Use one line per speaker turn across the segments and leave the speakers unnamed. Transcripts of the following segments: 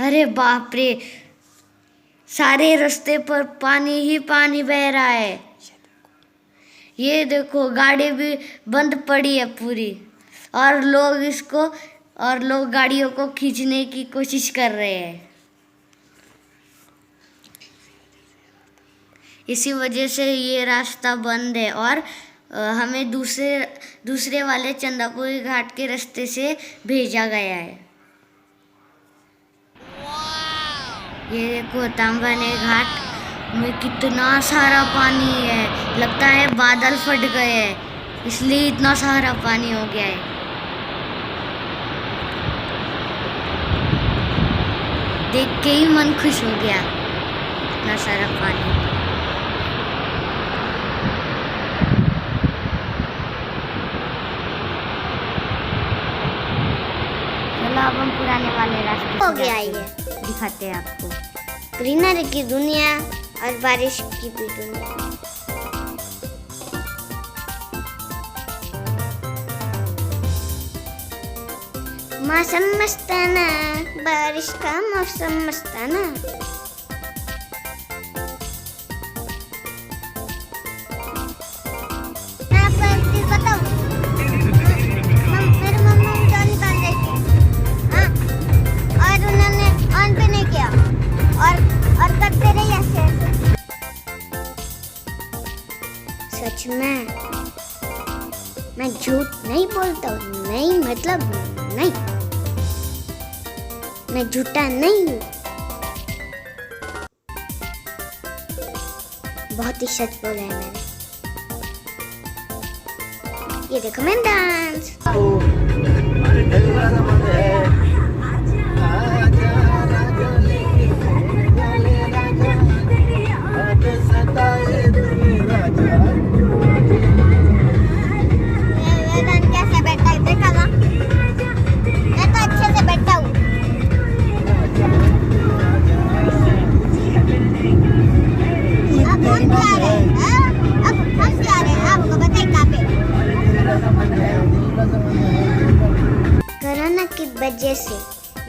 अरे बाप रे, सारे रास्ते पर पानी ही पानी बह रहा है। ये देखो गाड़ी भी बंद पड़ी है पूरी, और लोग गाड़ियों को खींचने की कोशिश कर रहे हैं। इसी वजह से ये रास्ता बंद है और हमें दूसरे वाले चंदापुरी घाट के रास्ते से भेजा गया है। ये देखो तांबाने घाट में कितना सारा पानी है, लगता है बादल फट गए हैं, इसलिए इतना सारा पानी हो गया है। देख के ही मन खुश हो गया, इतना सारा पानी। चलो अब हम पुराने वाले रास्ते
हो गया ये,
दिखाते हैं आपको।
ग्रीनरी की दुनिया और बारिश की भी दुनिया। मौसम मस्ताना, बारिश का मौसम मस्ताना। मैं आपको एक चीज बताऊं, मेरी मम्मी वीडियो निकाल रही थी, हाँ, और उन्होंने ऑन भी नहीं किया और करते रहे ऐसे। सच में मैं झूठ नहीं बोलता हूँ, नहीं मतलब नहीं, मैं झूठा नहीं हूँ, बहुत ही सच बोला है मैंने। ये देखो मैं डांस। कैसे बैठा है देखा ना, मैं तो अच्छे से बैठा हूँ। अब हम जा रहे हैं, अब हम जा रहे हैं, आपको बताइए कहाँ पे। कोरोना की वजह से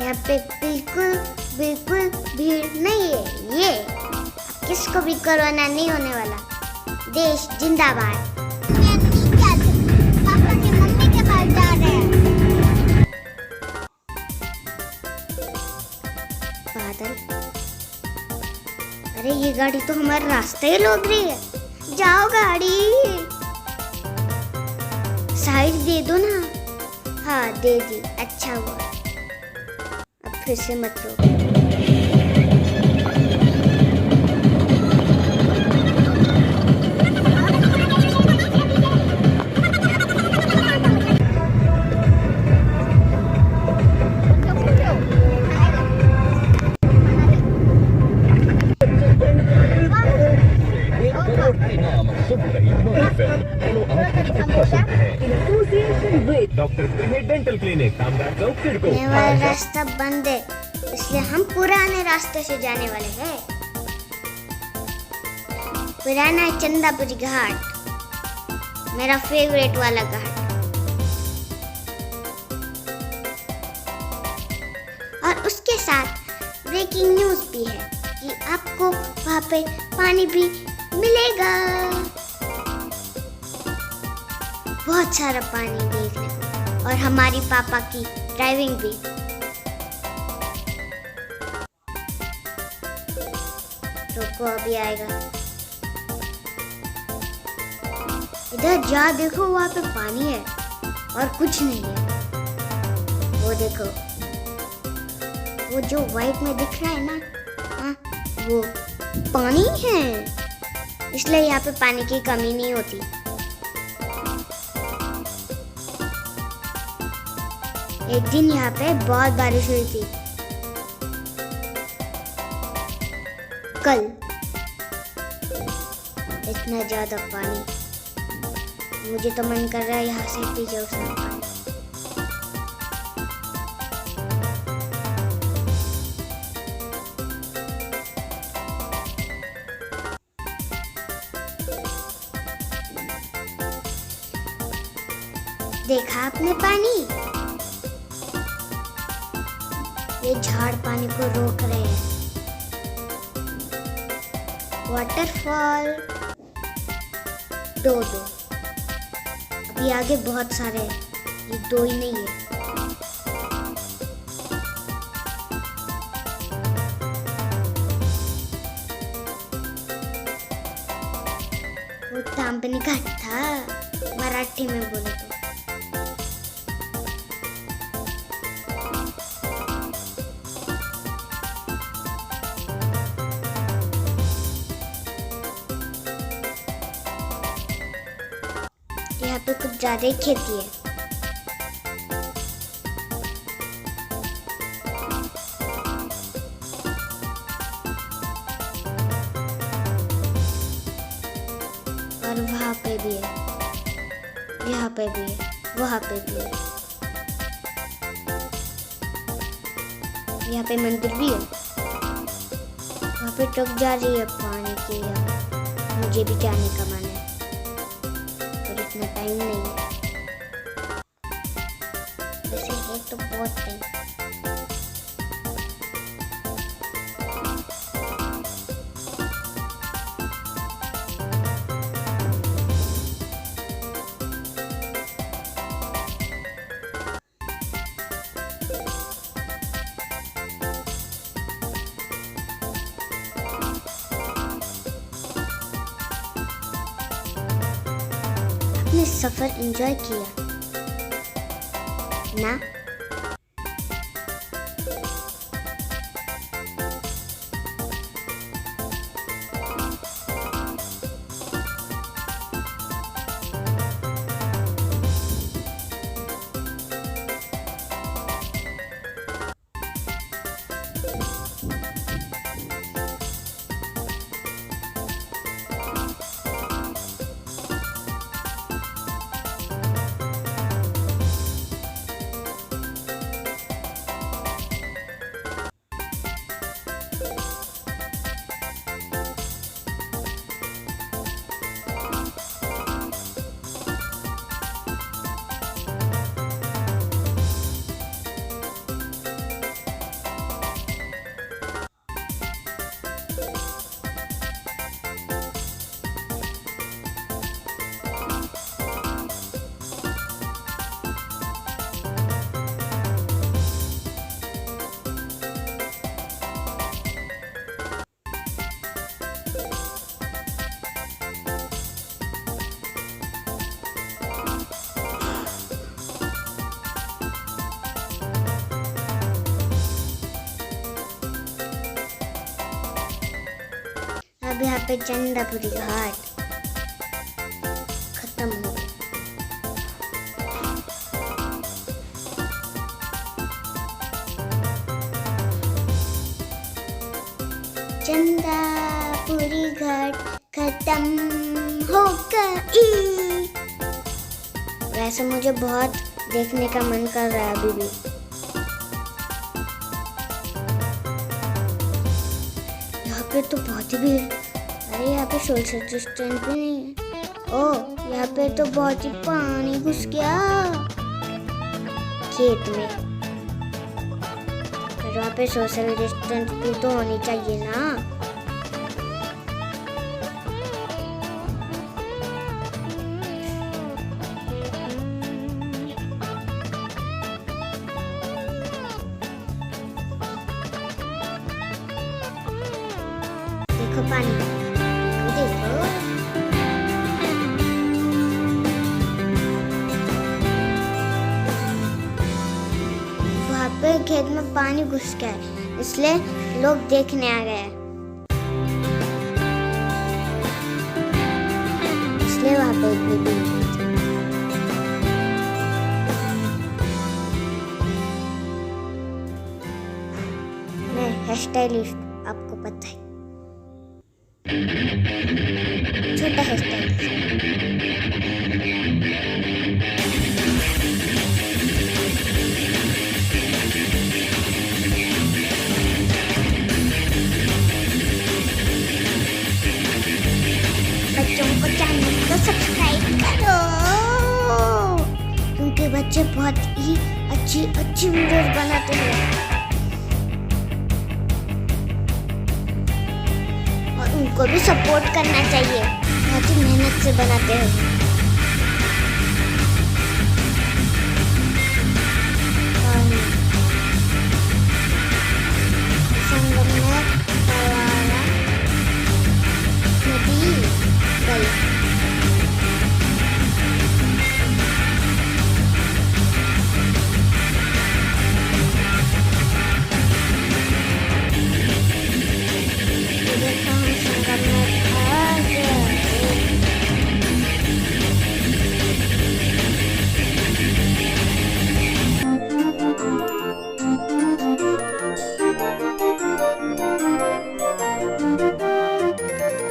यहाँ पे बिल्कुल भीड़ नहीं है। ये किसको भी कोरोना नहीं होने वाला। देश जिंदाबाद। पापा की मम्मी के पास जा रहे हैं। बादल, अरे ये गाड़ी तो हमारा रास्ता ही रोक रही है। जाओ गाड़ी, साइड दे दो ना। हाँ दे दी, अच्छा हुआ। अब फिर से मत रोको।
डेंटल क्लिनिक
रास्ता बंद है, इसलिए हम पुराने रास्ते से जाने वाले हैं। पुराना चंदापुरी घाट, मेरा फेवरेट वाला घाट। और उसके साथ ब्रेकिंग न्यूज भी है कि आपको वहाँ पे पानी भी मिलेगा, बहुत सारा पानी देखने को, और हमारी पापा की ड्राइविंग भी। रुको अभी आएगा। इधर जा देखो, वहाँ पे पानी है और कुछ नहीं है। वो देखो, वो जो व्हाइट में दिख रहा है ना, हाँ वो पानी है, इसलिए यहाँ पे पानी की कमी नहीं होती। एक दिन यहाँ पे बहुत बारिश हुई थी, कल। इतना ज्यादा पानी, मुझे तो मन कर रहा है यहाँ से पी जाओ सब पानी। देखा आपने पानी? ये झाड़ पानी को रोक रहे हैं। वाटरफॉल दो अभी आगे बहुत सारे हैं, ये दो ही नहीं है। वो तांबनी का था, मराठी में बोले तो। यहाँ पे कुछ ज्यादा ही खेती है। और वहाँ पे भी है, यहाँ पे भी है, वहाँ पे भी है। यहाँ पे मंदिर भी है। वहाँ पे ट्रक जा रही है पानी के। मुझे भी जाने का मन है, पर इतना टाइम नहीं है। वैसे है तो बहुत टाइम। आपने सफर एंजॉय किया ना? अब यहाँ पे चंदापुरी घाट खत्म हो गया। चंदापुरी घाट खत्म हो गई। वैसे मुझे बहुत देखने का मन कर रहा है अभी भी। यहाँ पे तो बहुत ही भीड़। अरे यहाँ पे सोशल डिस्टेंस भी नहीं है। ओह, यहाँ पे तो बहुत ही पानी घुस गया खेत में। पर वहाँ पे सोशल डिस्टेंस भी तो होनी चाहिए ना। देखो पानी, देखो वहाँ पे खेत में पानी घुस गया है, इसलिए लोग देखने आ गए हैं। इसलिए वहाँ पे इतनी भीड़ है। मैं हेयर स्टाइलिस्ट, आपको पता है, छोटा हेयर स्टाइलिस्ट। बच्चों को चैनल को सब्सक्राइब करो, क्योंकि बच्चे बहुत ही अच्छी वीडियोस बनाते हैं। उनको भी सपोर्ट करना चाहिए, बहुत ही मेहनत से बनाते हैं। संगमनेर पवारा नदी गई। देखो हम संगमनेर आ गए।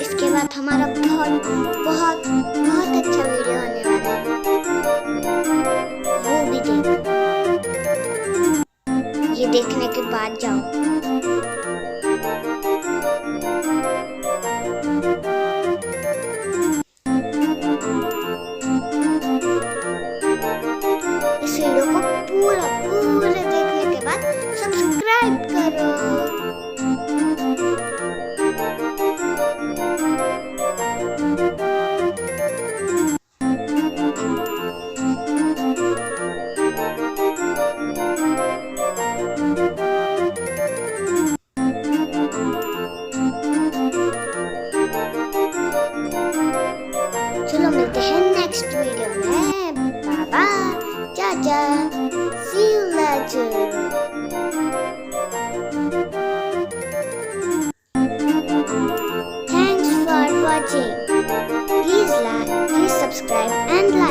इसके बाद हमारा बहुत बहुत बहुत अच्छा वीडियो आने वाला है, वो भी देखो। ये देखने के बाद जाओ। इस वीडियो को पूरे देखने के बाद सब्सक्राइब करो। चलो मिलते हैं नेक्स्ट वीडियो में। बाबा चाचा, see you later. Thanks for watching. Please like, please subscribe and like.